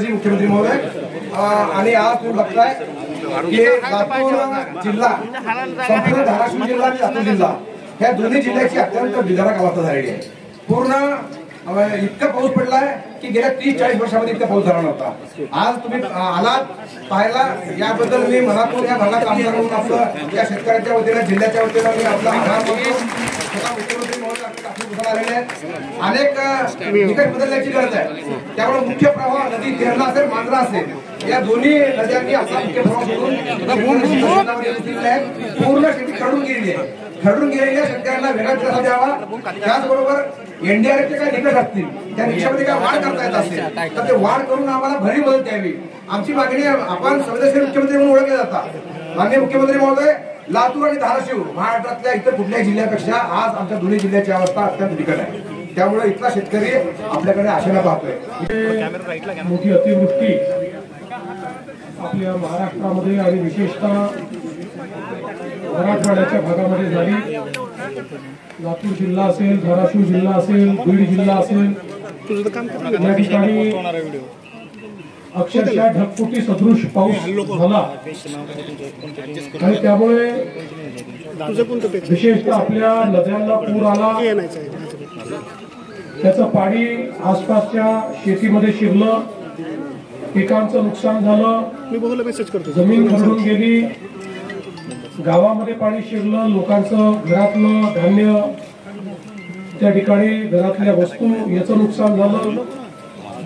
मुख्यमंत्री महोदय आणि आज तुम्ही बघताय की लातूर जिल्हा संपूर्ण धाराशिव जिल्हा आणि लातूर जिल्हा ह्या दोन्ही जिल्ह्याची अत्यंत बिदारक अवस्था झालेली आहे। पूर्ण इतका पाऊस पडलाय की गेल्या 30-40 वर्षामध्ये इतका पाऊस झाला नव्हता। आज तुम्ही आलात पाहायला, याबद्दल मी मनातून या भागात काम करून आपलं या शेतकऱ्यांच्या वतीने जिल्ह्याच्या वतीने मी आपला आभार मानतो। मुख्यमंत्री महोदय आलेले आहेत, अनेक निकष बदलण्याची गरज आहे। त्यामुळे मुख्य प्रवाह नदी तेरणा असेल मांजरा असेल या दोन्ही नद्यांनी आपला मुख्य प्रवाह सोडून पूर्ण शेती खरडून गेलेली आहे। खरडून गेलेल्या शेतकऱ्यांना वेगळा दिलासा द्यावा। त्याचबरोबर एनडीआरएफचे काही निकष असतील त्या निकषामध्ये काय वाढ करता येत असेल तर ते वाढ करून आम्हाला भरीव मदत द्यावी। आमची मागणी आहे, आपण संवेदनशील मुख्यमंत्री म्हणून ओळखले जातात। माननीय मुख्यमंत्री महोदय, लातूर आणि धाराशिव महाराष्ट्रातल्या इतर कुठल्याही जिल्ह्यापेक्षा आज आमच्या दोन्ही जिल्ह्याची अवस्था अत्यंत बिकट आहे। त्यामुळे इथला शेतकरी आपल्याकडे आशेने पाहतोय। मोठी अतिवृष्टी आपल्या महाराष्ट्रामध्ये आणि विशेषतः मराठवाड्याच्या भागामध्ये झाली। लातूर जिल्हा असेल, धाराशिव जिल्हा असेल, बीड जिल्हा असेल, या ठिकाणी अक्षरशः ढगफुटी सदृश पाऊस झाला आणि त्यामुळे विशेषतः आपल्या नद्यांना पूर आला। त्याचं पाणी आसपासच्या शेतीमध्ये शिरलं, पिकांचं नुकसान झालं, जमीन खरडून गेली, गावामध्ये पाणी शिरलं, लोकांचं घरातलं धान्य त्या ठिकाणी घरातल्या वस्तू याचं नुकसान झालं,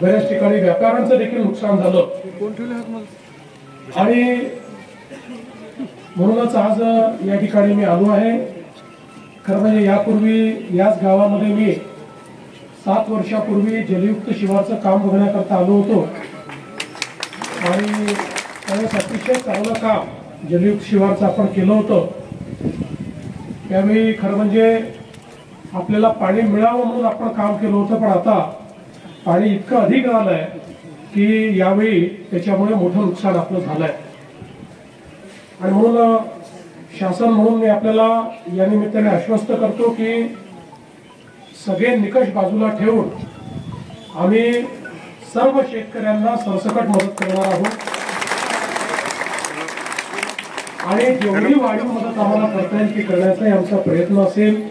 बऱ्याच ठिकाणी व्यापाऱ्यांचं देखील नुकसान झालं। आणि म्हणूनच आज या ठिकाणी मी आलो आहे। खरं म्हणजे यापूर्वी याच गावामध्ये मी 7 वर्षापूर्वी जलयुक्त शिवारचं काम बघण्याकरता आलो होतो आणि त्यावेळेस अतिशय चांगलं काम जलयुक्त शिवारचं आपण केलं होतं। त्यावेळी खरं म्हणजे आपल्याला पाणी मिळावं म्हणून आपण काम केलं होतं, पण आता पाणी इतकं अधिक झालंय की यावेळी त्याच्यामुळे मोठं नुकसान आपलं झालंय। आणि म्हणून शासन म्हणून मी आपल्याला या निमित्ताने आश्वस्त करतो की सगळे निकष बाजूला ठेवून आम्ही सर्व शेतकऱ्यांना सरसकट मदत करणार आहोत आणि जेवढी वाढीव मदत आम्हाला करता येईल ती करण्याचा आमचा प्रयत्न असेल।